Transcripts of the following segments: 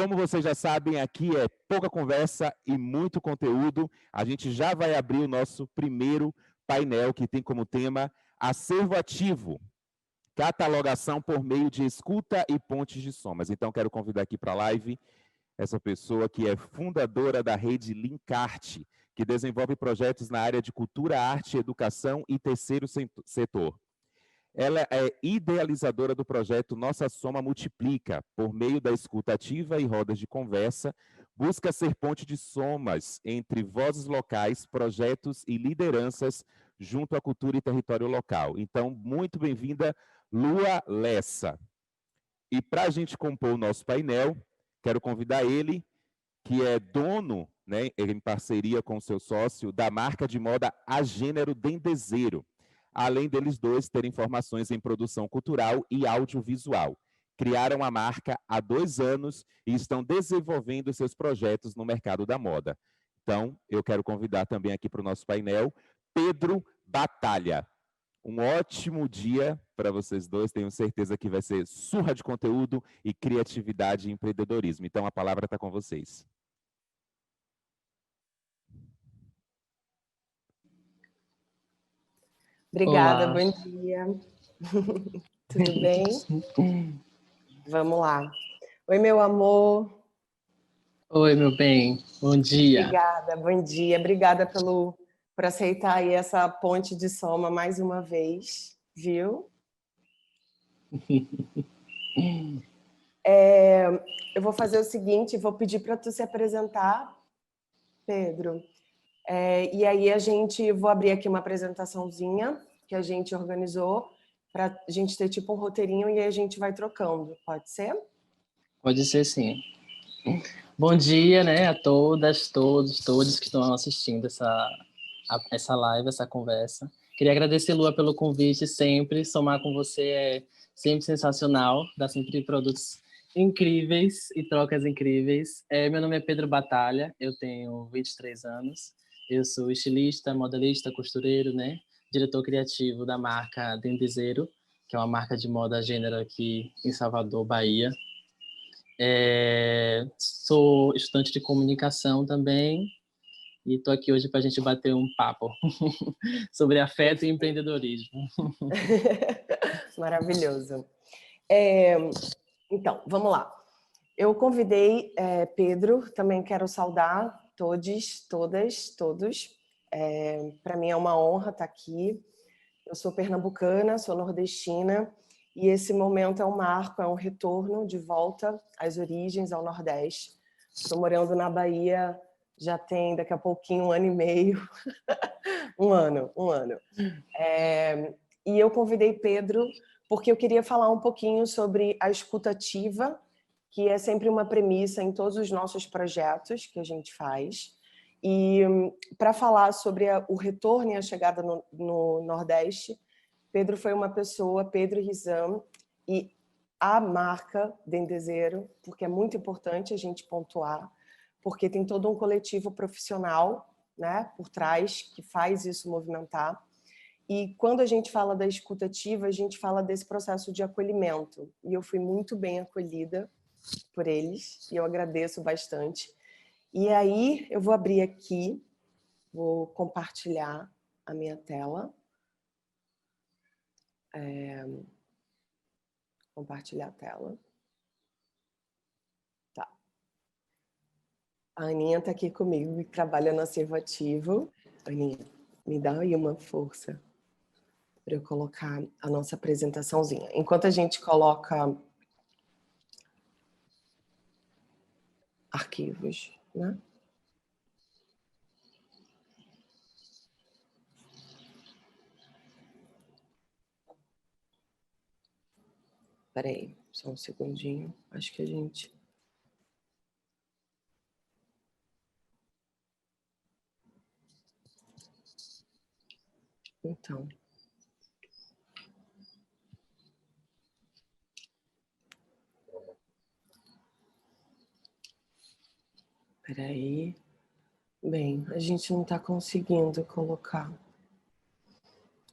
como vocês já sabem, aqui é pouca conversa e muito conteúdo. A gente já vai abrir o nosso primeiro painel, que tem como tema Acervo Ativo, catalogação por meio de escuta e pontes de somas. Então, quero convidar aqui para a live essa pessoa que é fundadora da rede Linkarte, que desenvolve projetos na área de cultura, arte, educação e terceiro setor. Ela é idealizadora do projeto Nossa Soma Multiplica, por meio da escuta ativa e rodas de conversa, busca ser ponte de somas entre vozes locais, projetos e lideranças junto à cultura e território local. Então, muito bem-vinda, Lua Lessa. E para a gente compor o nosso painel, quero convidar ele, que é dono, né, em parceria com seu sócio, da marca de moda A Gênero Dendezeiro, além deles dois terem formações em produção cultural e audiovisual. Criaram a marca há 2 anos e estão desenvolvendo seus projetos no mercado da moda. Então, eu quero convidar também aqui para o nosso painel, Pedro Batalha. Um ótimo dia para vocês dois, tenho certeza que vai ser surra de conteúdo e criatividade e empreendedorismo. Então, a palavra está com vocês. Obrigada, Olá. bom dia. Tudo bem? Vamos lá. Oi, meu amor. Oi, meu bem. Bom dia. Obrigada, bom dia. Obrigada por aceitar aí essa ponte de soma mais uma vez, viu? Eu vou fazer o seguinte, vou pedir para tu se apresentar, Pedro. E aí vou abrir aqui uma apresentaçãozinha que a gente organizou para a gente ter tipo um roteirinho e aí a gente vai trocando, pode ser? Pode ser, sim. Bom dia, né, a todas, todos que estão assistindo essa live, essa conversa. Queria agradecer, Lua, pelo convite sempre. Somar com você é sempre sensacional, dá sempre produtos incríveis e trocas incríveis. Meu nome é Pedro Batalha, eu tenho 23 anos. Eu sou estilista, modelista, costureiro, né? Diretor criativo da marca Dendezeiro, que é uma marca de moda gênero aqui em Salvador, Bahia. Sou estudante de comunicação também e estou aqui hoje para a gente bater um papo sobre afeto e empreendedorismo. Maravilhoso. Então, vamos lá. Eu convidei Pedro, também quero saudar todos. Para mim é uma honra estar aqui. Eu sou pernambucana, sou nordestina, e esse momento é um marco, é um retorno de volta às origens, ao Nordeste. Estou morando na Bahia, já tem daqui a pouquinho 1 ano e meio. um ano. E eu convidei Pedro porque eu queria falar um pouquinho sobre a escuta ativa, que é sempre uma premissa em todos os nossos projetos que a gente faz. E para falar sobre o retorno e a chegada no Nordeste, Pedro foi uma pessoa, Pedro Rizam, e a marca Dendezeiro, porque é muito importante a gente pontuar, porque tem todo um coletivo profissional, né, por trás que faz isso movimentar. E quando a gente fala da escuta ativa, a gente fala desse processo de acolhimento. E eu fui muito bem acolhida por eles, e eu agradeço bastante. E aí, eu vou abrir aqui, vou compartilhar a minha tela. Compartilhar a tela. Tá. A Aninha está aqui comigo, que trabalha no Acervo Ativo. Aninha, me dá aí uma força para eu colocar a nossa apresentaçãozinha. Enquanto a gente coloca arquivos, né? Espera aí, só um segundinho. Acho que a gente... Então... Espera aí. Bem, a gente não está conseguindo colocar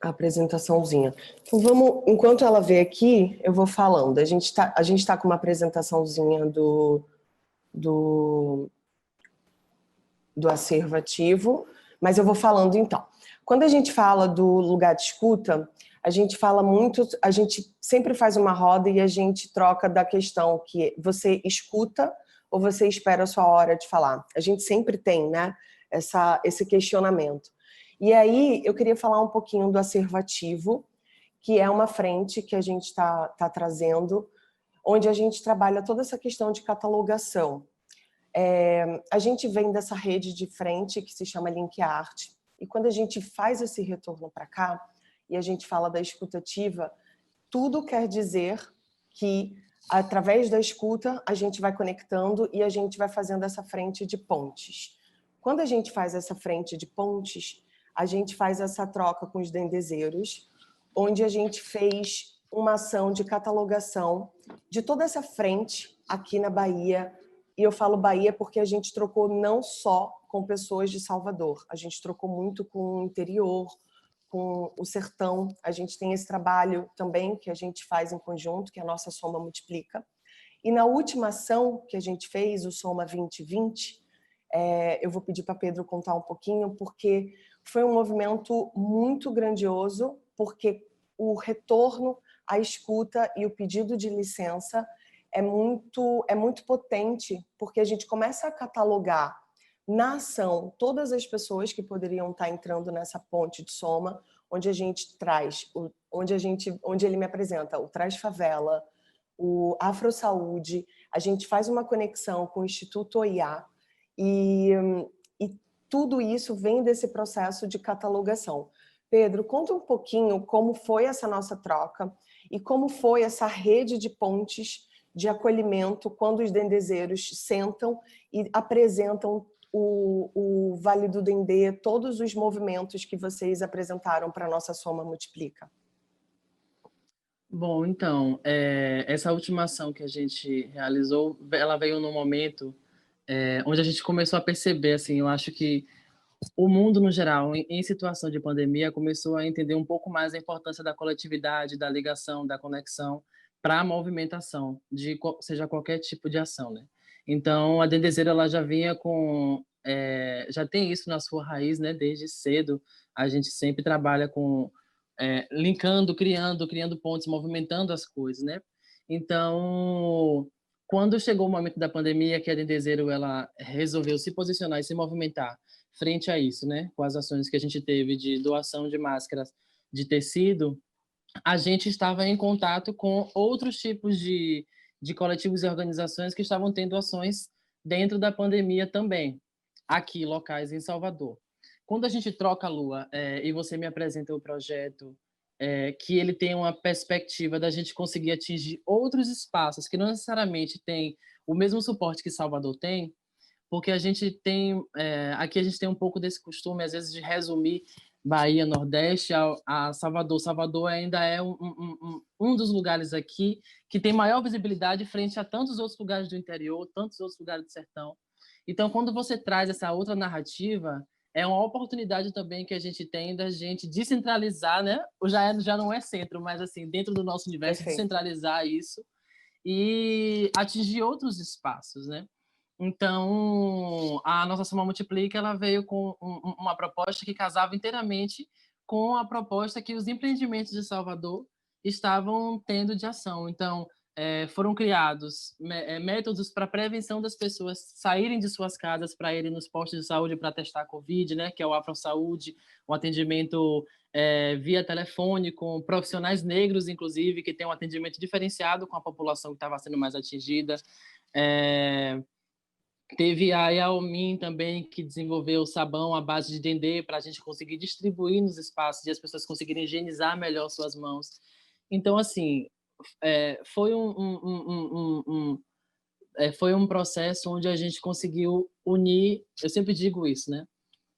a apresentaçãozinha. Então vamos, enquanto ela vê aqui, eu vou falando. A gente tá com uma apresentaçãozinha do do acervo ativo, mas eu vou falando então. Quando a gente fala do lugar de escuta, a gente fala muito, a gente sempre faz uma roda e a gente troca da questão que você escuta ou você espera a sua hora de falar. A gente sempre tem, né, esse questionamento. E aí eu queria falar um pouquinho do acervo ativo, que é uma frente que a gente está trazendo, onde a gente trabalha toda essa questão de catalogação. A gente vem dessa rede de frente que se chama Link Art, e quando a gente faz esse retorno para cá, e a gente fala da escuta ativa, tudo quer dizer que, através da escuta, a gente vai conectando e a gente vai fazendo essa frente de pontes. Quando a gente faz essa frente de pontes, a gente faz essa troca com os dendezeiros, onde a gente fez uma ação de catalogação de toda essa frente aqui na Bahia. E eu falo Bahia porque a gente trocou não só com pessoas de Salvador, a gente trocou muito com o interior, com o sertão. A gente tem esse trabalho também que a gente faz em conjunto, que a nossa Soma Multiplica. E na última ação que a gente fez, o Soma 2020, eu vou pedir para Pedro contar um pouquinho, porque foi um movimento muito grandioso, porque o retorno à escuta e o pedido de licença é muito potente, porque a gente começa a catalogar na ação todas as pessoas que poderiam estar entrando nessa ponte de soma, onde a gente traz, onde ele me apresenta o Traz Favela, o Afro Saúde, a gente faz uma conexão com o Instituto OIA e tudo isso vem desse processo de catalogação. Pedro, conta um pouquinho como foi essa nossa troca e como foi essa rede de pontes de acolhimento quando os dendezeiros sentam e apresentam o Vale do Dendê, todos os movimentos que vocês apresentaram para a nossa Soma Multiplica. Bom, então, essa última ação que a gente realizou, ela veio num momento onde a gente começou a perceber, assim, eu acho que o mundo, no geral, em situação de pandemia, começou a entender um pouco mais a importância da coletividade, da ligação, da conexão para a movimentação, seja qualquer tipo de ação, né? Então, a Dendezeira, ela já vinha com... já tem isso na sua raiz, né? Desde cedo, a gente sempre trabalha com... linkando, criando pontes, movimentando as coisas, né? Então, quando chegou o momento da pandemia, que a Dendezeiro, ela resolveu se posicionar e se movimentar frente a isso, né? Com as ações que a gente teve de doação de máscaras de tecido, a gente estava em contato com outros tipos de coletivos e organizações que estavam tendo ações dentro da pandemia também, aqui, locais em Salvador. Quando a gente troca a Lua e você me apresenta o projeto, que ele tem uma perspectiva da gente conseguir atingir outros espaços que não necessariamente têm o mesmo suporte que Salvador tem, porque a gente tem, aqui a gente tem um pouco desse costume, às vezes, de resumir Bahia, Nordeste a Salvador. Salvador ainda é um dos lugares aqui que tem maior visibilidade frente a tantos outros lugares do interior, tantos outros lugares do sertão. Então, quando você traz essa outra narrativa, é uma oportunidade também que a gente tem da gente descentralizar, né? Já não é centro, mas assim, dentro do nosso universo, Perfeito. descentralizar isso e atingir outros espaços, né? Então, a nossa Soma Multiplica, ela veio com uma proposta que casava inteiramente com a proposta que os empreendimentos de Salvador estavam tendo de ação. Então, foram criados métodos para prevenção das pessoas saírem de suas casas para irem nos postos de saúde para testar a Covid, né, que é o Afro Saúde, um atendimento via telefone com profissionais negros, inclusive, que tem um atendimento diferenciado com a população que estava sendo mais atingida. Teve a Yaomin também, que desenvolveu o sabão à base de dendê para a gente conseguir distribuir nos espaços e as pessoas conseguirem higienizar melhor suas mãos. Então, assim, foi foi um processo onde a gente conseguiu unir, eu sempre digo isso, né?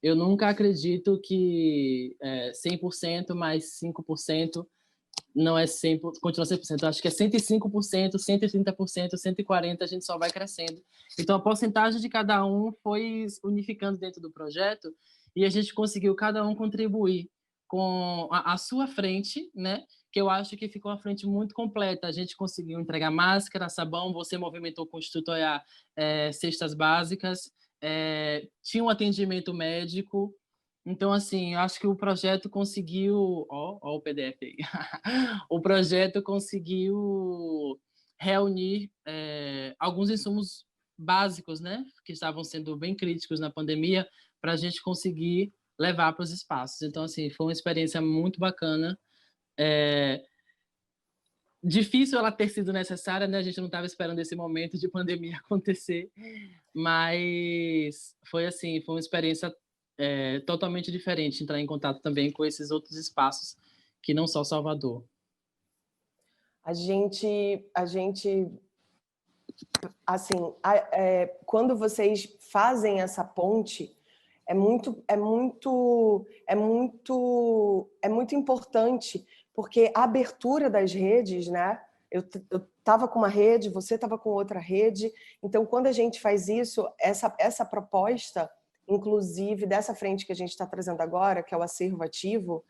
Eu nunca acredito que 100% mais 5% não é 100%, continua 100%. Eu acho que é 105%, 130%, 140%, a gente só vai crescendo. Então, a porcentagem de cada um foi unificando dentro do projeto e a gente conseguiu cada um contribuir com a sua frente, né? Que eu acho que ficou uma frente muito completa. A gente conseguiu entregar máscara, sabão, você movimentou com o Instituto Oiá cestas básicas, tinha um atendimento médico. Então, assim, eu acho que o projeto conseguiu... Ó o PDF aí. O projeto conseguiu reunir alguns insumos básicos, né? Que estavam sendo bem críticos na pandemia, para a gente conseguir levar para os espaços. Então, assim, foi uma experiência muito bacana. Difícil ela ter sido necessária, né? A gente não estava esperando esse momento de pandemia acontecer, mas foi assim, foi uma experiência totalmente diferente entrar em contato também com esses outros espaços que não só Salvador. A gente assim, quando vocês fazem essa ponte, é muito importante, porque a abertura das redes, né? Eu estava com uma rede, você estava com outra rede. Então, quando a gente faz isso, essa proposta, inclusive dessa frente que a gente está trazendo agora, que é o acervo ativo,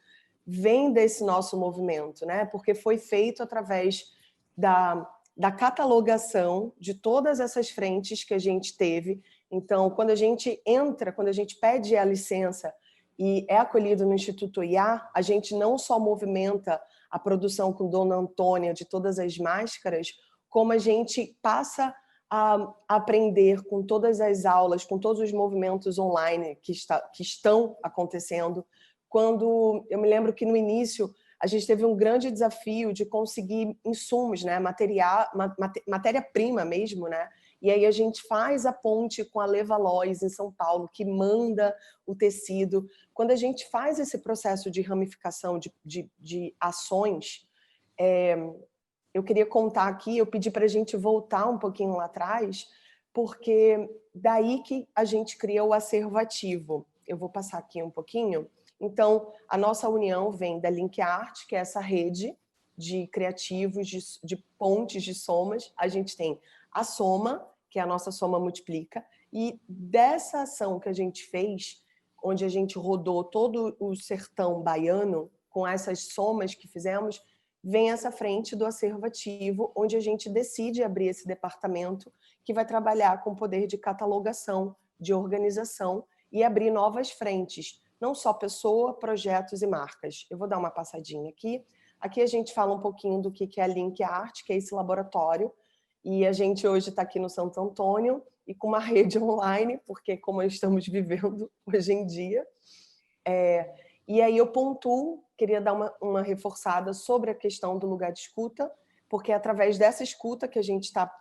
vem desse nosso movimento, né? Porque foi feito através da catalogação de todas essas frentes que a gente teve. Então, quando a gente entra, quando a gente pede a licença e é acolhido no Instituto Oiá, a gente não só movimenta a produção com Dona Antônia de todas as máscaras, como a gente passa a aprender com todas as aulas, com todos os movimentos online que estão acontecendo. Quando eu me lembro que no início a gente teve um grande desafio de conseguir insumos, né, matéria-prima mesmo, né? E aí a gente faz a ponte com a Levalois em São Paulo, que manda o tecido. Quando a gente faz esse processo de ramificação de ações, eu queria contar aqui, eu pedi para a gente voltar um pouquinho lá atrás, porque daí que a gente cria o acervo ativo. Eu vou passar aqui um pouquinho. Então, a nossa união vem da Link Art, que é essa rede de criativos, de pontes de somas. A gente tem a Soma, que é a nossa Soma Multiplica, e dessa ação que a gente fez, onde a gente rodou todo o sertão baiano, com essas somas que fizemos, vem essa frente do acervo ativo, onde a gente decide abrir esse departamento que vai trabalhar com o poder de catalogação, de organização e abrir novas frentes, não só pessoa, projetos e marcas. Eu vou dar uma passadinha aqui. Aqui a gente fala um pouquinho do que é a Link Art, que é esse laboratório, e a gente hoje está aqui no Santo Antônio e com uma rede online, porque como estamos vivendo hoje em dia. E aí eu pontuo, queria dar uma reforçada sobre a questão do lugar de escuta, porque é através dessa escuta que a gente está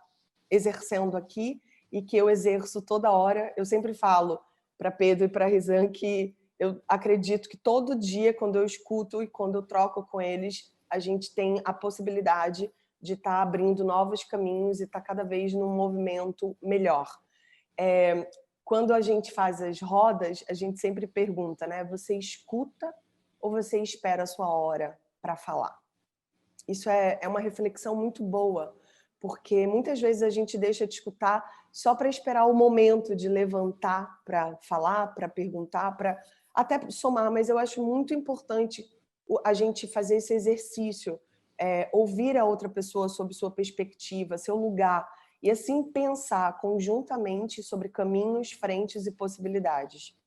exercendo aqui e que eu exerço toda hora. Eu sempre falo para Pedro e para a Rizan que eu acredito que todo dia, quando eu escuto e quando eu troco com eles, a gente tem a possibilidade de estar abrindo novos caminhos e estar cada vez num movimento melhor. Quando a gente faz as rodas, a gente sempre pergunta, né? Você escuta ou você espera a sua hora para falar? Isso é uma reflexão muito boa, porque muitas vezes a gente deixa de escutar só para esperar o momento de levantar para falar, para perguntar, para até somar, mas eu acho muito importante a gente fazer esse exercício, ouvir a outra pessoa sob sua perspectiva, seu lugar, e assim pensar conjuntamente sobre caminhos, frentes e possibilidades.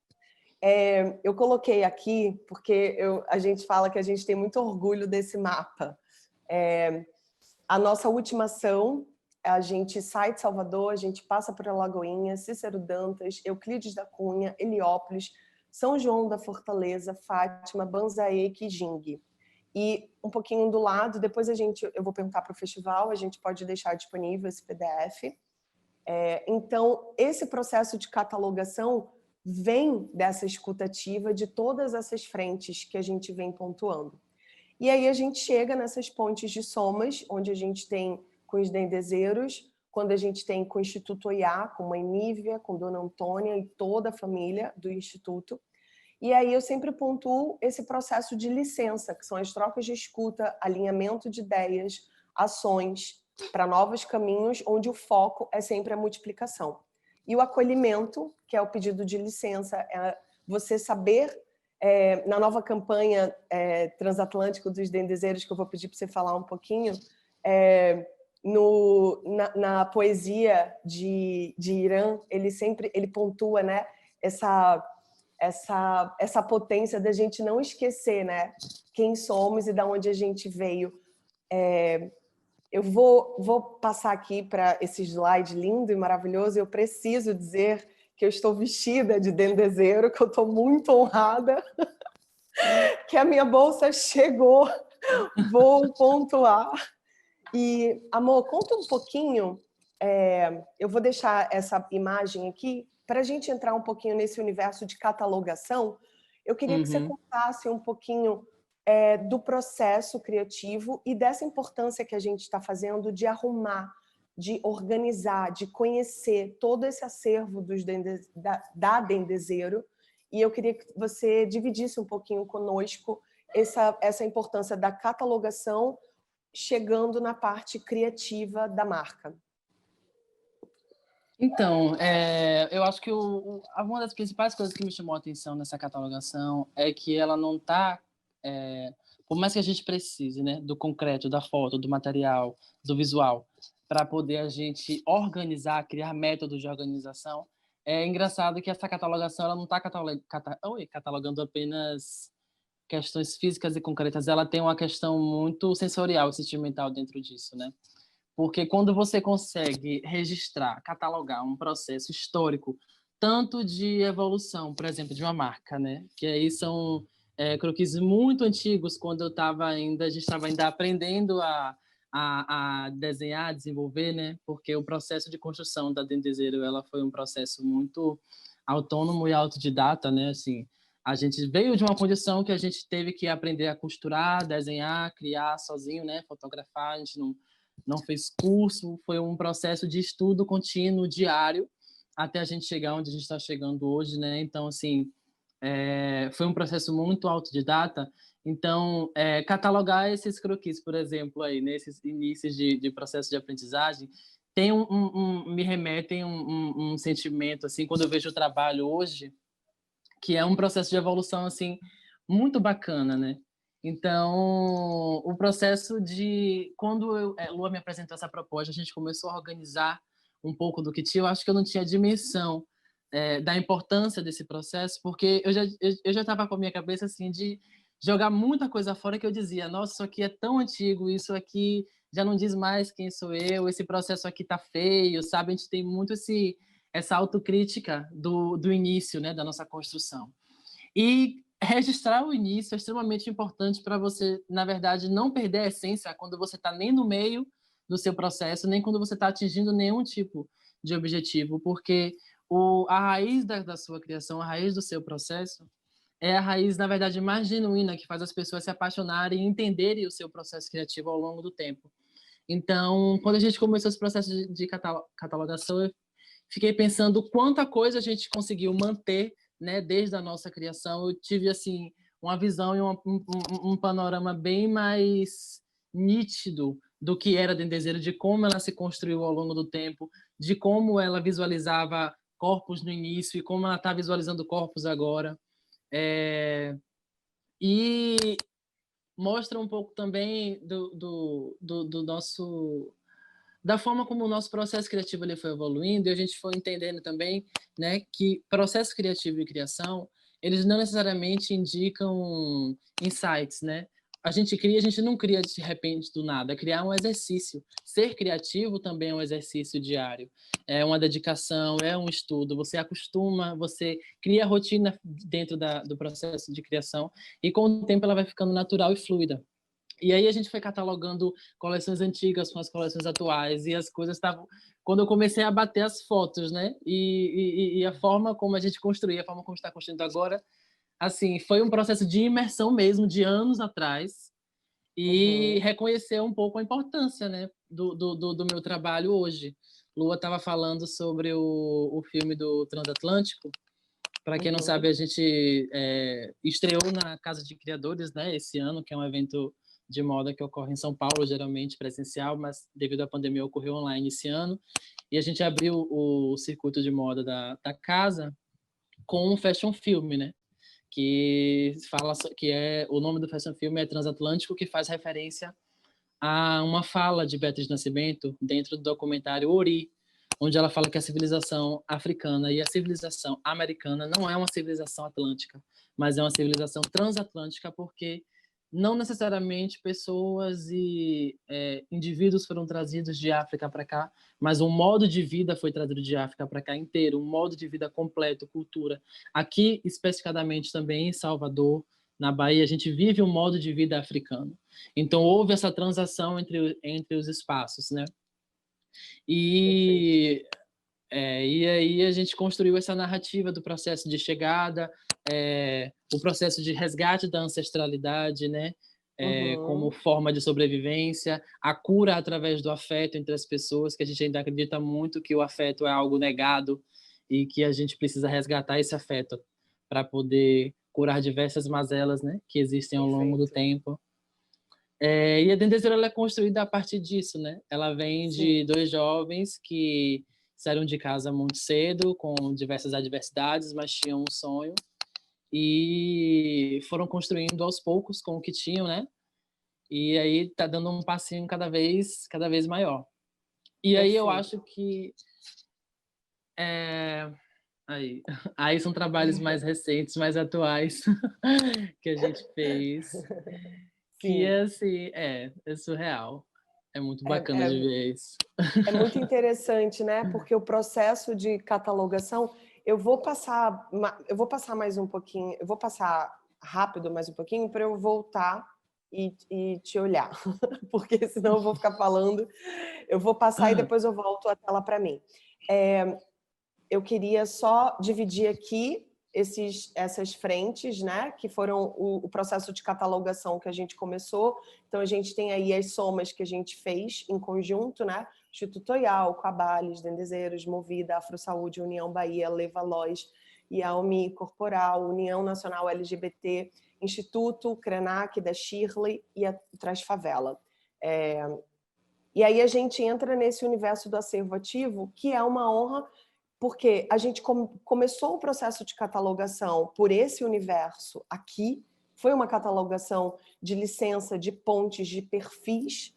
Eu coloquei aqui, porque a gente fala que a gente tem muito orgulho desse mapa. A nossa última ação, a gente sai de Salvador, a gente passa por Alagoinha, Cícero Dantas, Euclides da Cunha, Heliópolis, São João da Fortaleza, Fátima, Banzaê e Quijingue. E um pouquinho do lado, depois eu vou perguntar para o festival, a gente pode deixar disponível esse PDF. Então, esse processo de catalogação vem dessa escutativa de todas essas frentes que a gente vem pontuando. E aí a gente chega nessas pontes de somas, onde a gente tem com os dendezeiros, quando a gente tem com o Instituto Oiá, com Mãe Nívia, com Dona Antônia e toda a família do Instituto. E aí eu sempre pontuo esse processo de licença, que são as trocas de escuta, alinhamento de ideias, ações para novos caminhos, onde o foco é sempre a multiplicação. E o acolhimento, que é o pedido de licença, é você saber na nova campanha Transatlântico dos Dendezeiros, que eu vou pedir para você falar um pouquinho, na poesia de Irã, ele pontua, né, essa potência da gente não esquecer, né, quem somos e de onde a gente veio. Eu vou passar aqui para esse slide lindo e maravilhoso. Eu preciso dizer que eu estou vestida de dendezeiro, que eu estou muito honrada, que a minha bolsa chegou, vou pontuar. E, amor, conta um pouquinho, eu vou deixar essa imagem aqui, para a gente entrar um pouquinho nesse universo de catalogação. Eu queria que você contasse um pouquinho do processo criativo e dessa importância que a gente está fazendo de arrumar, de organizar, de conhecer todo esse acervo da Dendezeiro. E eu queria que você dividisse um pouquinho conosco essa importância da catalogação chegando na parte criativa da marca. Então, eu acho que uma das principais coisas que me chamou a atenção nessa catalogação é que ela não está, por mais que a gente precise, né, do concreto, da foto, do material, do visual, para poder a gente organizar, criar métodos de organização, é engraçado que essa catalogação ela não está catalogando apenas questões físicas e concretas, ela tem uma questão muito sensorial e sentimental dentro disso, né? Porque quando você consegue registrar, catalogar um processo histórico, tanto de evolução, por exemplo, de uma marca, né? Que aí são croquis muito antigos, quando a gente estava ainda aprendendo a desenhar, a desenvolver, né? Porque o processo de construção da Dendezeiro, ela foi um processo muito autônomo e autodidata, né? Assim, a gente veio de uma condição que a gente teve que aprender a costurar, desenhar, criar sozinho, né? Fotografar, a gente não fez curso, foi um processo de estudo contínuo, diário, até a gente chegar onde a gente está chegando hoje, né? Então, assim, foi um processo muito autodidata. Então, catalogar esses croquis, por exemplo, aí nesses inícios de processo de aprendizagem, me remetem um sentimento, assim, quando eu vejo o trabalho hoje, que é um processo de evolução assim muito bacana, né? Então, o processo de quando Lua me apresentou essa proposta, a gente começou a organizar um pouco do que tinha. Eu acho que eu não tinha dimensão da importância desse processo, porque eu já estava com a minha cabeça assim de jogar muita coisa fora que eu dizia, nossa, isso aqui é tão antigo, isso aqui já não diz mais quem sou eu, esse processo aqui tá feio, sabe? A gente tem muito essa autocrítica do início, né, da nossa construção. E registrar o início é extremamente importante para você, na verdade, não perder a essência quando você está nem no meio do seu processo, nem quando você está atingindo nenhum tipo de objetivo, porque a raiz da sua criação, a raiz do seu processo, é a raiz, na verdade, mais genuína, que faz as pessoas se apaixonarem e entenderem o seu processo criativo ao longo do tempo. Então, quando a gente começou esse processo de catalogação, eu fiquei pensando quanta coisa a gente conseguiu manter, né, desde a nossa criação. Eu tive assim uma visão e um panorama bem mais nítido do que era Dendezeiro, de como ela se construiu ao longo do tempo, de como ela visualizava corpos no início e como ela está visualizando corpos agora. E mostra um pouco também do nosso da forma como o nosso processo criativo ele foi evoluindo, e a gente foi entendendo também, né, que processo criativo e criação, eles não necessariamente indicam insights, né? A gente não cria de repente do nada, criar um exercício. Ser criativo também é um exercício diário, é uma dedicação, é um estudo, você acostuma, você cria rotina dentro do processo de criação, e com o tempo ela vai ficando natural e fluida. E aí a gente foi catalogando coleções antigas com as coleções atuais, e as coisas estavam... Quando eu comecei a bater as fotos, né? E a forma como a gente construía, a forma como está construindo agora, assim, foi um processo de imersão mesmo, de anos atrás, e reconhecer um pouco a importância, né, do meu trabalho hoje. Lua estava falando sobre o filme do Transatlântico. Para quem não sabe, a gente estreou na Casa de Criadores, né, esse ano, que é um evento de moda que ocorre em São Paulo, geralmente presencial, mas devido à pandemia ocorreu online esse ano. E a gente abriu o circuito de moda da casa com um fashion film, né? que fala que o nome do Fashion Film é Transatlântico, que faz referência a uma fala de Beatriz Nascimento dentro do documentário Ori, onde ela fala que a civilização africana e a civilização americana não é uma civilização atlântica, mas é uma civilização transatlântica, porque não necessariamente pessoas e indivíduos foram trazidos de África para cá, mas um modo de vida foi trazido de África para cá inteiro, um modo de vida completo, cultura. Aqui, especificadamente também em Salvador, na Bahia, a gente vive um modo de vida africano. Então, houve essa transação entre os espaços, né? E aí a gente construiu essa narrativa do processo de chegada, o processo de resgate da ancestralidade, né? Como forma de sobrevivência, a cura através do afeto entre as pessoas, que a gente ainda acredita muito que o afeto é algo negado e que a gente precisa resgatar esse afeto para poder curar diversas mazelas, né? Que existem ao longo do tempo. E a Dendezeiro, ela é construída a partir disso, né? Ela vem de dois jovens que saíram de casa muito cedo, com diversas adversidades, mas tinham um sonho e foram construindo aos poucos com o que tinham, né? E aí tá dando um passinho cada vez maior. E aí eu acho que aí são trabalhos mais recentes, mais atuais que a gente fez. Que assim, é surreal. É muito bacana de ver isso. É muito interessante, né? Porque o processo de catalogação, eu vou passar mais um pouquinho, eu vou passar rápido mais um pouquinho para eu voltar e te olhar, porque senão eu vou ficar falando. Eu vou passar e depois eu volto a tela para mim. Eu queria só dividir aqui essas frentes, né, que foram o processo de catalogação que a gente começou. Então, a gente tem aí as somas que a gente fez em conjunto, né, Instituto Oyal, Coabales, Dendezeiros, Movida, Afrosaúde, União Bahia, Levalois, IAOMI, Corporal, União Nacional LGBT, Instituto Krenak, da Shirley e a Transfavela. E aí a gente entra nesse universo do acervo ativo, que é uma honra, porque a gente começou o processo de catalogação por esse universo aqui, foi uma catalogação de licença, de pontes, de perfis,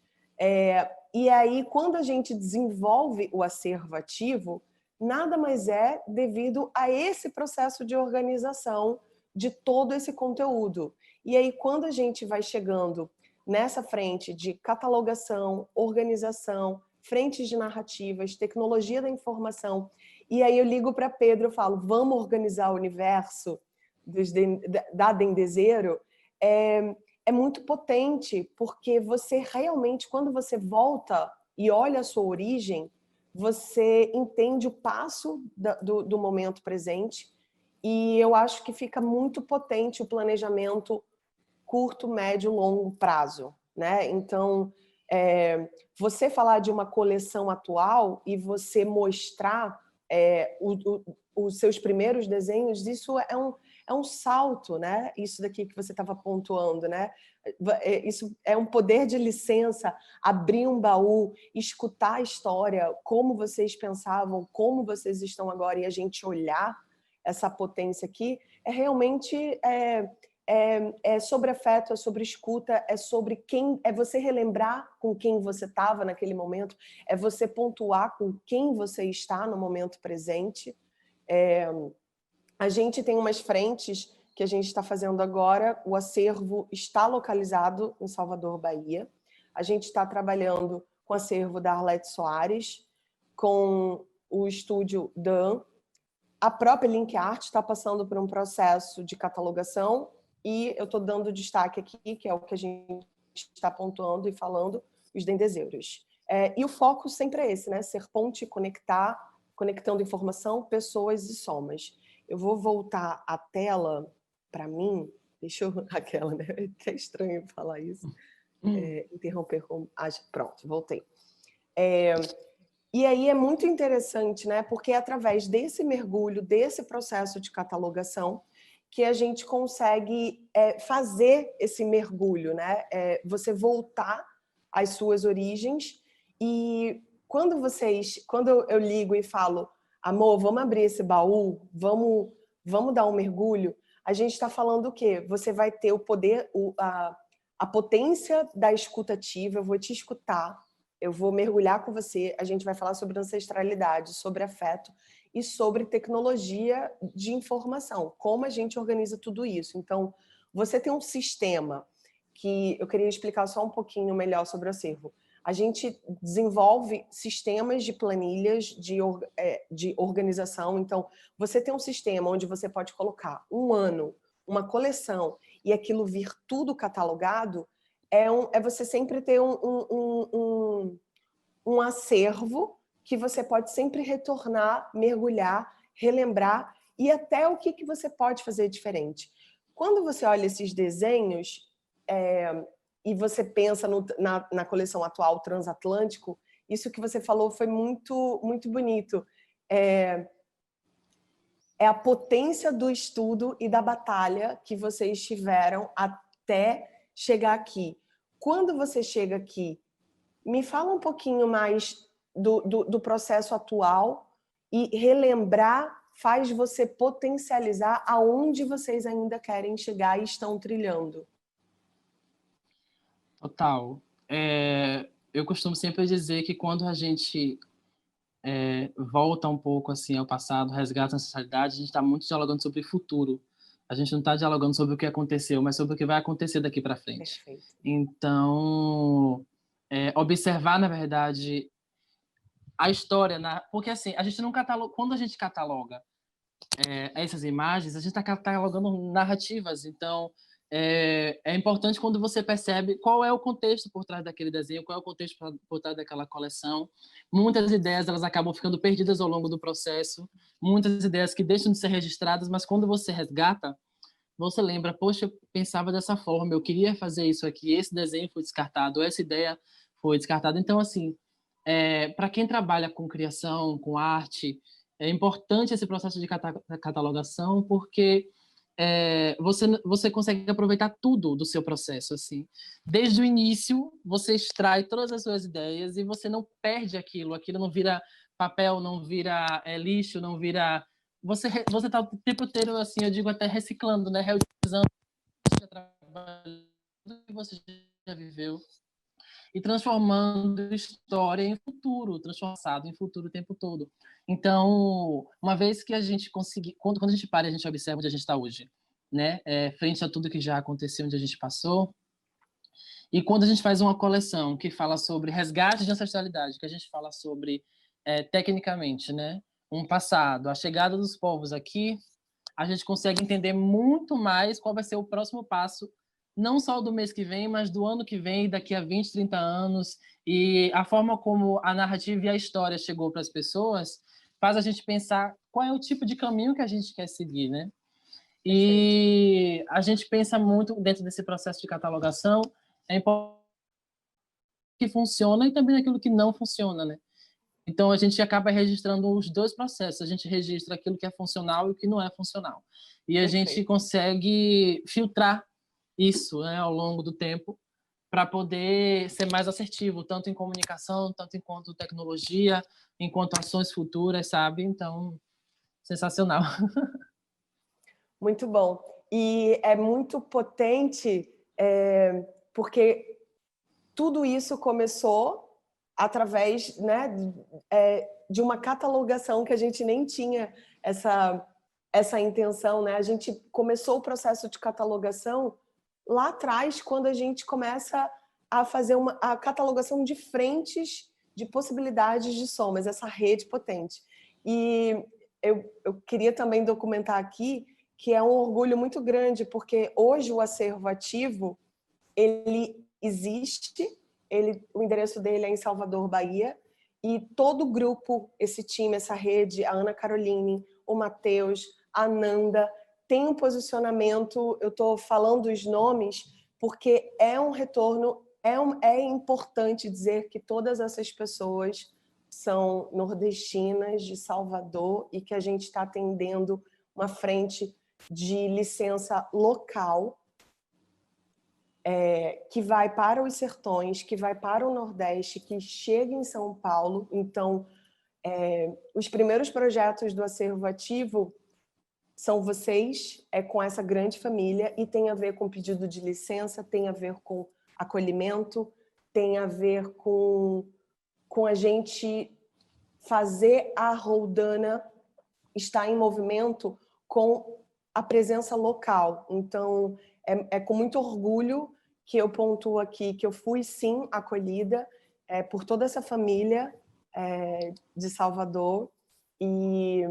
e aí quando a gente desenvolve o acervo ativo, nada mais é devido a esse processo de organização de todo esse conteúdo. E aí quando a gente vai chegando nessa frente de catalogação, organização, frentes de narrativas, tecnologia da informação, e aí eu ligo para Pedro e falo, vamos organizar o universo da Dendezeiro, é muito potente, porque você realmente, quando você volta e olha a sua origem, você entende o passo do momento presente, e eu acho que fica muito potente o planejamento curto, médio, longo prazo, né? Então, você falar de uma coleção atual e você mostrar os seus primeiros desenhos, isso é um salto, né? Isso daqui que você estava pontuando, né? Isso é um poder de licença, abrir um baú, escutar a história, como vocês pensavam, como vocês estão agora, e a gente olhar essa potência aqui, realmente é sobre afeto, é sobre escuta, é sobre quem, é você relembrar com quem você estava naquele momento, é você pontuar com quem você está no momento presente. A gente tem umas frentes que a gente está fazendo agora, o acervo está localizado em Salvador, Bahia. A gente está trabalhando com o acervo da Arlete Soares, com o estúdio Dan. A própria Link Art está passando por um processo de catalogação, e eu estou dando destaque aqui, que é o que a gente está pontuando e falando, os Dendezeiros. E o foco sempre é esse, né? Ser ponte, conectando informação, pessoas e somas. Eu vou voltar a tela para mim, deixa eu... Aquela, né? É até estranho falar isso. Interromper com... pronto, voltei. E aí é muito interessante, né? Porque é através desse mergulho, desse processo de catalogação, que a gente consegue fazer esse mergulho, né? Você voltar às suas origens, e quando eu ligo e falo, amor, vamos abrir esse baú, vamos dar um mergulho, a gente está falando o quê? Você vai ter o poder, a potência da escutativa, eu vou te escutar, eu vou mergulhar com você, a gente vai falar sobre ancestralidade, sobre afeto e sobre tecnologia de informação, como a gente organiza tudo isso. Então, você tem um sistema que eu queria explicar só um pouquinho melhor sobre o acervo. A gente desenvolve sistemas de planilhas de organização. Então, você tem um sistema onde você pode colocar um ano, uma coleção, e aquilo vir tudo catalogado, é você sempre ter um acervo que você pode sempre retornar, mergulhar, relembrar, e até o que você pode fazer diferente. Quando você olha esses desenhos, e você pensa na coleção atual Transatlântico, isso que você falou foi muito, muito bonito. É a potência do estudo e da batalha que vocês tiveram até chegar aqui. Quando você chega aqui, me fala um pouquinho mais do processo atual, e relembrar faz você potencializar aonde vocês ainda querem chegar e estão trilhando. Total. Eu costumo sempre dizer que quando a gente volta um pouco assim ao passado, resgata a ancestralidade, a gente está muito dialogando sobre o futuro. A gente não está dialogando sobre o que aconteceu, mas sobre o que vai acontecer daqui para frente. Perfeito. Então, observar, na verdade, a história, porque assim, a gente não cataloga, quando a gente cataloga essas imagens, a gente está catalogando narrativas. Então, é importante quando você percebe qual é o contexto por trás daquele desenho, qual é o contexto por trás daquela coleção. Muitas ideias elas acabam ficando perdidas ao longo do processo, muitas ideias que deixam de ser registradas, mas quando você resgata, você lembra, poxa, eu pensava dessa forma, eu queria fazer isso aqui, esse desenho foi descartado, essa ideia foi descartada. Então, assim, para quem trabalha com criação, com arte, é importante esse processo de catalogação, porque você consegue aproveitar tudo do seu processo, assim. Desde o início, você extrai todas as suas ideias e você não perde aquilo não vira papel, não vira lixo, não vira... Você está o tempo inteiro, assim, eu digo até reciclando, né? Reutilizando o que você já viveu e transformando história em futuro, transformado em futuro o tempo todo. Então, uma vez que a gente conseguir, quando a gente para, a gente observa onde a gente está hoje, né? Frente a tudo que já aconteceu, onde a gente passou. E quando a gente faz uma coleção que fala sobre resgate de ancestralidade, que a gente fala sobre, tecnicamente, né? Um passado, a chegada dos povos aqui, a gente consegue entender muito mais qual vai ser o próximo passo, não só do mês que vem, mas do ano que vem, daqui a 20, 30 anos, e a forma como a narrativa e a história chegou para as pessoas faz a gente pensar qual é o tipo de caminho que a gente quer seguir, né? E a gente pensa muito dentro desse processo de catalogação, é importante que funciona e também aquilo que não funciona, né? Então, a gente acaba registrando os dois processos. A gente registra aquilo que é funcional e o que não é funcional. E a gente consegue filtrar isso, né, ao longo do tempo para poder ser mais assertivo, tanto em comunicação, tanto enquanto tecnologia, enquanto ações futuras, sabe? Então, sensacional. Muito bom. E é muito potente, porque tudo isso começou através, né, de uma catalogação que a gente nem tinha essa intenção, né? A gente começou o processo de catalogação lá atrás, quando a gente começa a fazer a catalogação de frentes de possibilidades de somas, essa rede potente. E eu queria também documentar aqui que é um orgulho muito grande, porque hoje o acervo ativo, ele existe, o endereço dele é em Salvador, Bahia, e todo o grupo, esse time, essa rede, a Ana Caroline, o Matheus, a Nanda, tem um posicionamento, eu estou falando os nomes, porque é um retorno, é importante dizer que todas essas pessoas são nordestinas, de Salvador, e que a gente está atendendo uma frente de licença local, que vai para os sertões, que vai para o Nordeste, que chega em São Paulo. Então, os primeiros projetos do acervo ativo são vocês, é com essa grande família, e tem a ver com pedido de licença, tem a ver com acolhimento, tem a ver com a gente fazer a Roldana estar em movimento com a presença local. Então, é com muito orgulho que eu pontuo aqui que eu fui, sim, acolhida por toda essa família de Salvador, e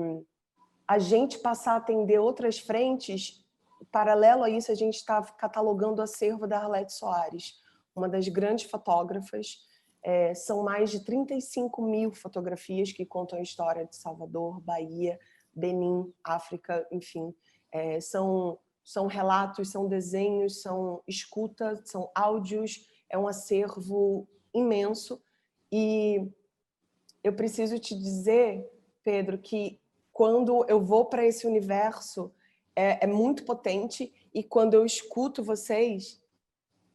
a gente passar a atender outras frentes. Paralelo a isso, a gente está catalogando o acervo da Arlete Soares, uma das grandes fotógrafas. São mais de 35 mil fotografias que contam a história de Salvador, Bahia, Benin, África, enfim. São relatos, são desenhos, são escuta, são áudios, é um acervo imenso. E eu preciso te dizer, Pedro, que quando eu vou para esse universo, é muito potente, e quando eu escuto vocês,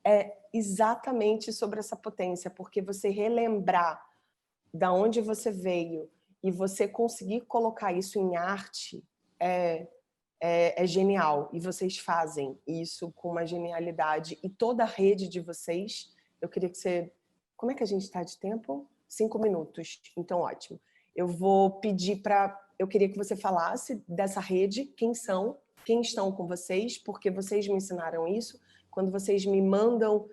é exatamente sobre essa potência, porque você relembrar da onde você veio e você conseguir colocar isso em arte é genial. E vocês fazem isso com uma genialidade. E toda a rede de vocês, eu queria que você... Como é que a gente está de tempo? 5 minutos. Então, ótimo. Eu vou pedir para... Eu queria que você falasse dessa rede, quem são, quem estão com vocês, porque vocês me ensinaram isso. Quando vocês me mandam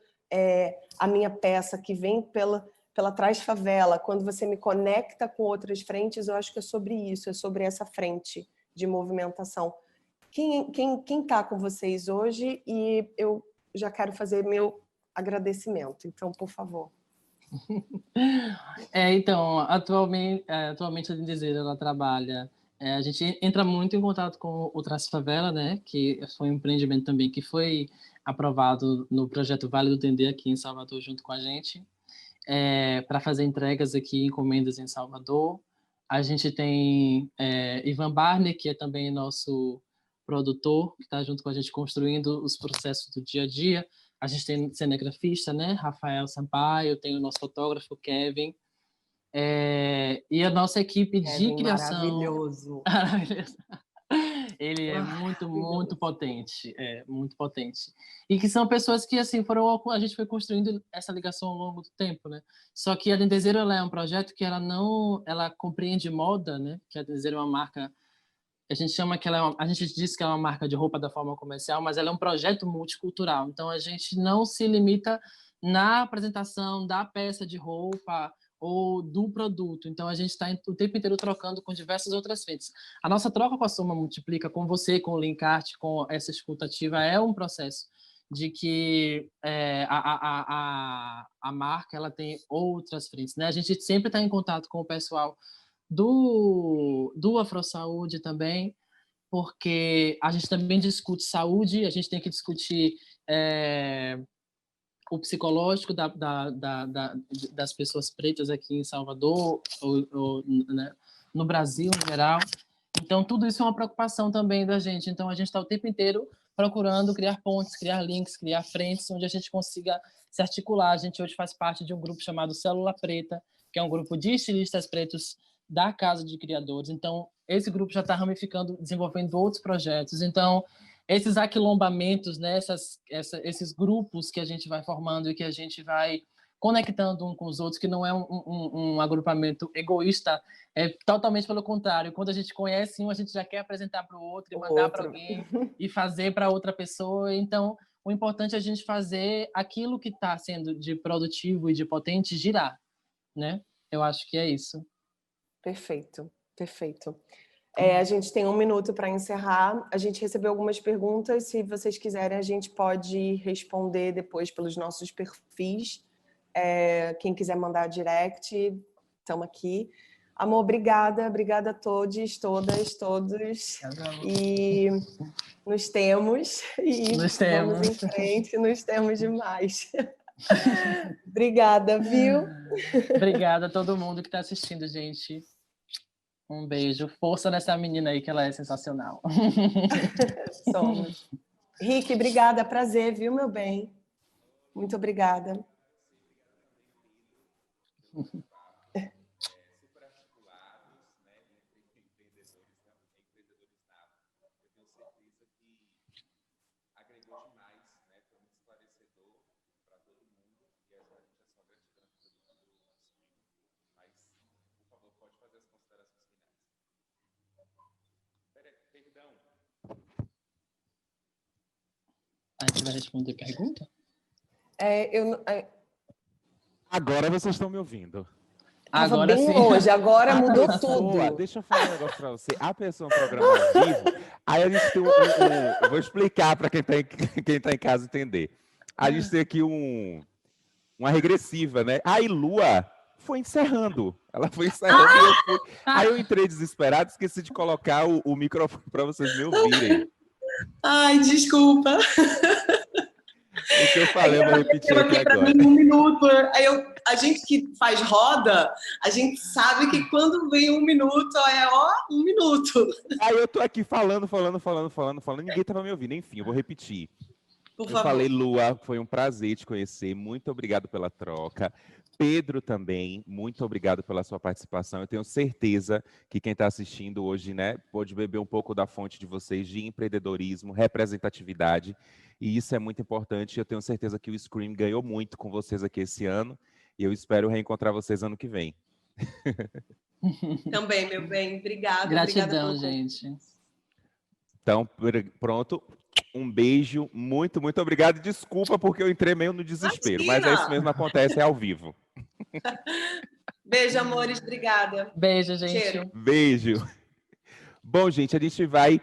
a minha peça que vem pela Trás Favela, quando você me conecta com outras frentes, eu acho que é sobre isso, é sobre essa frente de movimentação. Quem está com vocês hoje? E eu já quero fazer meu agradecimento, então, por favor. Então, atualmente a Lindezeira, ela trabalha... a gente entra muito em contato com o Trás Favela, né, que foi um empreendimento também que foi aprovado no projeto Vale do Dendê aqui em Salvador junto com a gente, para fazer entregas aqui, encomendas em Salvador. A gente tem Ivan Barney, que é também nosso produtor, que está junto com a gente construindo os processos do dia a dia. A gente tem cinegrafista, né? Rafael Sampaio, tem o nosso fotógrafo, Kevin. E a nossa equipe de criação... Maravilhoso. Ele é muito, muito potente, muito potente. E que são pessoas que, assim, a gente foi construindo essa ligação ao longo do tempo, né? Só que a Dendezeiro, ela é um projeto que ela compreende moda, né? Que a Dendezeiro é uma marca, a gente chama que a gente diz que ela é uma marca de roupa da forma comercial, mas ela é um projeto multicultural. Então a gente não se limita na apresentação da peça de roupa ou do produto. Então a gente está o tempo inteiro trocando com diversas outras frentes. A nossa troca com a Soma Multiplica, com você, com o Linkart, com essa escutativa, é um processo de que a marca ela tem outras frentes, né? A gente sempre está em contato com o pessoal do AfroSaúde também, porque a gente também discute saúde, a gente tem que discutir o psicológico das pessoas pretas aqui em Salvador, né, no Brasil em geral. Então, tudo isso é uma preocupação também da gente. Então, a gente está o tempo inteiro procurando criar pontes, criar links, criar frentes, onde a gente consiga se articular. A gente hoje faz parte de um grupo chamado Célula Preta, que é um grupo de estilistas pretos da Casa de Criadores. Então, esse grupo já está ramificando, desenvolvendo outros projetos. Então, esses aquilombamentos, né, esses grupos que a gente vai formando e que a gente vai conectando um com os outros, que não é um agrupamento egoísta, é totalmente pelo contrário. Quando a gente conhece um, a gente já quer apresentar para o outro e mandar para alguém e fazer para outra pessoa. Então, o importante é a gente fazer aquilo que está sendo de produtivo e de potente girar, né? Eu acho que é isso. Perfeito, perfeito. A gente tem 1 minuto para encerrar. A gente recebeu algumas perguntas. Se vocês quiserem, a gente pode responder depois pelos nossos perfis. Quem quiser mandar direct, estamos aqui. Amor, obrigada. Obrigada a todos, todas, todos. E nos temos. E vamos em frente. Nos temos demais. Obrigada, viu? Obrigada a todo mundo que está assistindo, gente. Um beijo. Força nessa menina aí, que ela é sensacional. Somos. Rick, obrigada. Prazer, viu, meu bem? Muito obrigada. pode fazer as considerações finais. Perdão. A gente vai responder pergunta? Agora vocês estão me ouvindo. Agora bem sim. Longe, agora mudou tudo. Deixa eu falar um negócio para você. A pessoa programa ao vivo, aí a gente tem eu vou explicar para quem tá em casa entender. A gente tem aqui uma regressiva, né? Aí Lua foi encerrando. Ela foi encerrando e eu fui. Aí eu entrei desesperado, esqueci de colocar o microfone para vocês me ouvirem. Ai, desculpa. O que eu falei, eu vou repetir aqui agora. Mim, 1 minuto. A gente que faz roda, a gente sabe que quando vem 1 minuto, é 1 minuto. Aí eu tô aqui falando, ninguém tava me ouvindo. Enfim, eu vou repetir. Por favor. Falei, Lua, foi um prazer te conhecer, muito obrigado pela troca. Pedro também, muito obrigado pela sua participação. Eu tenho certeza que quem está assistindo hoje, né, pode beber um pouco da fonte de vocês de empreendedorismo, representatividade, e isso é muito importante. Eu tenho certeza que o Scream ganhou muito com vocês aqui esse ano, e eu espero reencontrar vocês ano que vem. Também, meu bem. Obrigada. Gratidão, gente. Então, pronto. Um beijo, muito, muito obrigado. Desculpa porque eu entrei meio no desespero, mas é isso mesmo, acontece, é ao vivo. Beijo, amores, obrigada. Beijo, gente. Cheiro. Beijo. Bom, gente, a gente vai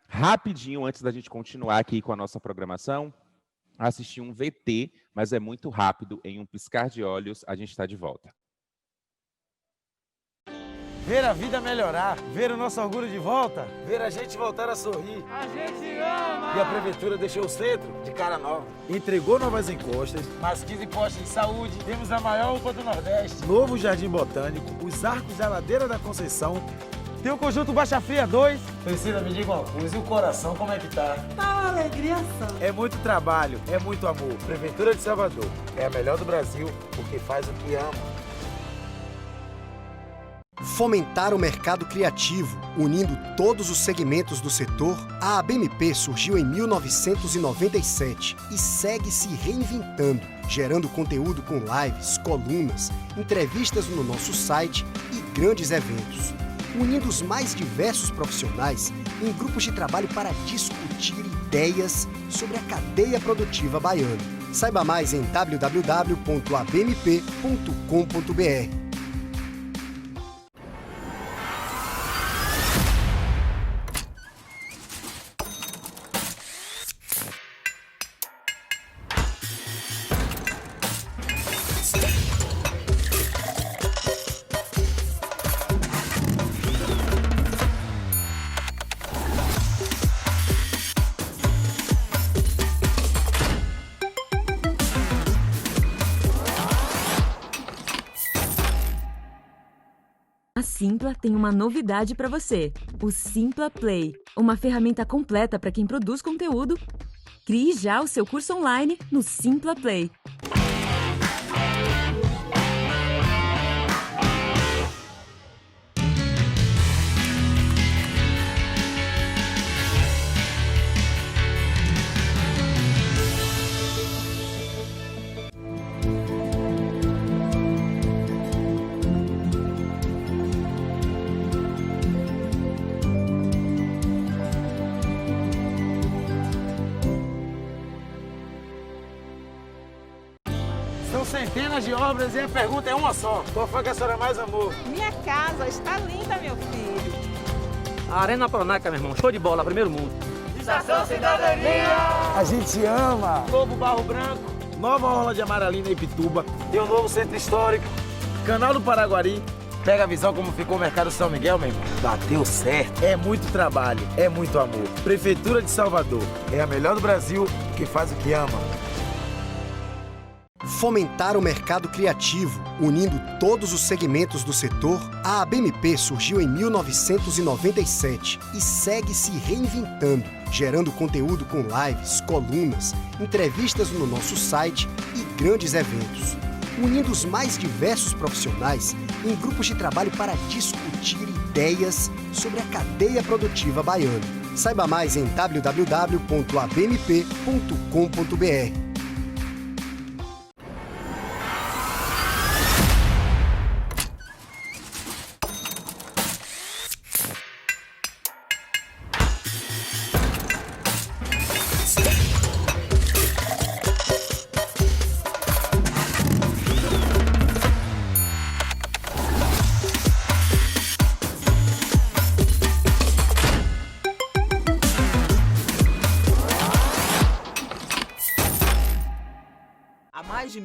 rapidinho, antes da gente continuar aqui com a nossa programação, assistir um VT, mas é muito rápido, em um piscar de olhos, a gente está de volta. Ver a vida melhorar, ver o nosso orgulho de volta, ver a gente voltar a sorrir. A gente ama! E a Prefeitura deixou o centro de cara nova. Entregou novas encostas, mais 15 postos de saúde, temos a maior UPA do Nordeste, novo Jardim Botânico, os arcos da Ladeira da Conceição, tem o Conjunto Baixa Fria 2. Priscila, me diga uma coisa, e o coração como é que tá? Tá uma alegria só. É muito trabalho, é muito amor. Prefeitura de Salvador é a melhor do Brasil porque faz o que ama. Fomentar o mercado criativo, unindo todos os segmentos do setor, a ABMP surgiu em 1997 e segue se reinventando, gerando conteúdo com lives, colunas, entrevistas no nosso site e grandes eventos, unindo os mais diversos profissionais em grupos de trabalho para discutir ideias sobre a cadeia produtiva baiana. Saiba mais em www.abmp.com.br. A Simpla tem uma novidade para você, o Simpla Play, uma ferramenta completa para quem produz conteúdo. Crie já o seu curso online no Simpla Play. São centenas de obras e a pergunta é uma só. Qual foi que a senhora mais amou? Minha casa está linda, meu filho. A Arena Pronaca, meu irmão, show de bola, primeiro mundo. Estação Cidadania! A gente ama! Novo Barro Branco, nova orla de Amaralina e Pituba, tem um novo centro histórico, Canal do Paraguari. Pega a visão como ficou o Mercado São Miguel, meu irmão. Bateu certo. É muito trabalho, é muito amor. Prefeitura de Salvador é a melhor do Brasil que faz o que ama. Fomentar o mercado criativo, unindo todos os segmentos do setor, a ABMP surgiu em 1997 e segue se reinventando, gerando conteúdo com lives, colunas, entrevistas no nosso site e grandes eventos, unindo os mais diversos profissionais em grupos de trabalho para discutir ideias sobre a cadeia produtiva baiana. Saiba mais em www.abmp.com.br.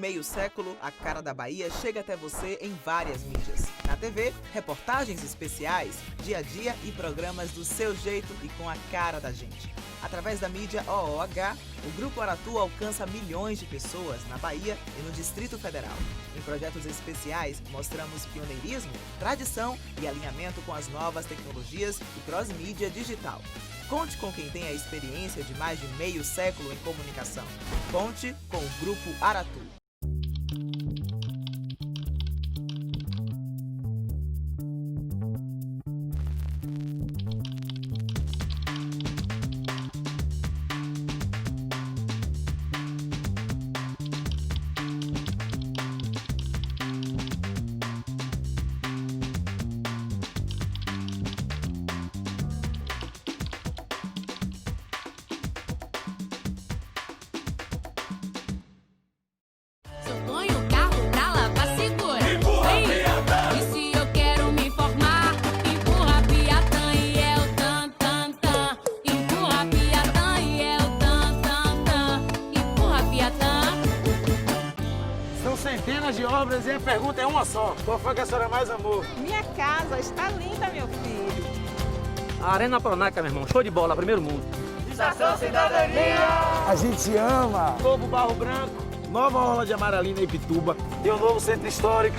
meio século, a cara da Bahia chega até você em várias mídias. Na TV, reportagens especiais, dia a dia e programas do seu jeito e com a cara da gente. Através da mídia OOH, o Grupo Aratu alcança milhões de pessoas na Bahia e no Distrito Federal. Em projetos especiais, mostramos pioneirismo, tradição e alinhamento com as novas tecnologias e cross-mídia digital. Conte com quem tem a experiência de mais de meio século em comunicação. Conte com o Grupo Aratu. Centenas de obras e a pergunta é uma só. Qual foi que a senhora mais amou? Minha casa está linda, meu filho. A Arena Pronaca, meu irmão. Show de bola, primeiro mundo. Estação Cidadania! A gente ama! Novo Barro Branco, nova orla de Amaralina e Pituba, tem um novo centro histórico,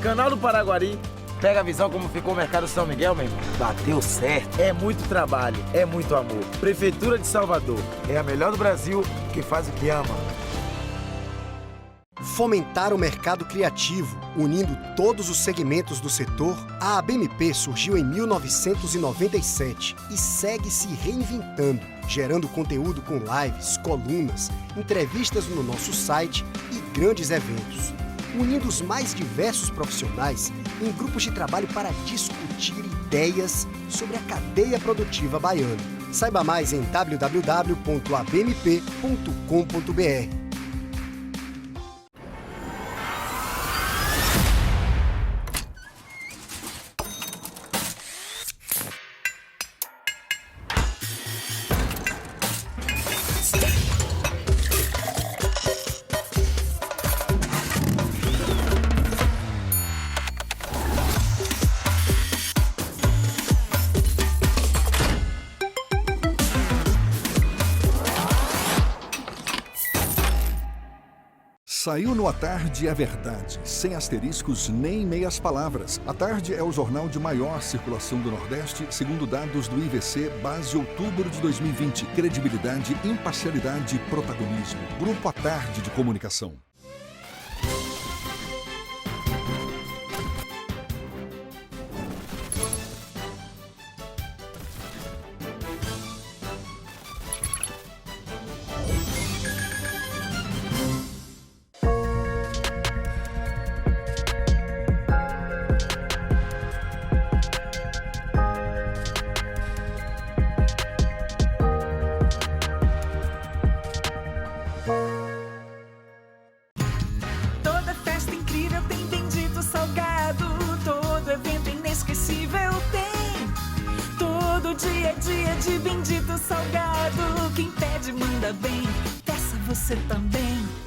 Canal do Paraguari. Pega a visão como ficou o Mercado São Miguel, meu irmão. Bateu certo. É muito trabalho, é muito amor. Prefeitura de Salvador é a melhor do Brasil que faz o que ama. Fomentar o mercado criativo, unindo todos os segmentos do setor, a ABMP surgiu em 1997 e segue se reinventando, gerando conteúdo com lives, colunas, entrevistas no nosso site e grandes eventos, unindo os mais diversos profissionais em grupos de trabalho para discutir ideias sobre a cadeia produtiva baiana. Saiba mais em www.abmp.com.br. Saiu no A Tarde é Verdade, sem asteriscos nem meias palavras. A Tarde é o jornal de maior circulação do Nordeste, segundo dados do IVC, base outubro de 2020. Credibilidade, imparcialidade e protagonismo. Grupo A Tarde de Comunicação. Toda festa incrível tem Bendito Salgado, todo evento inesquecível tem. Todo dia é dia de Bendito Salgado, quem pede manda bem, peça você também.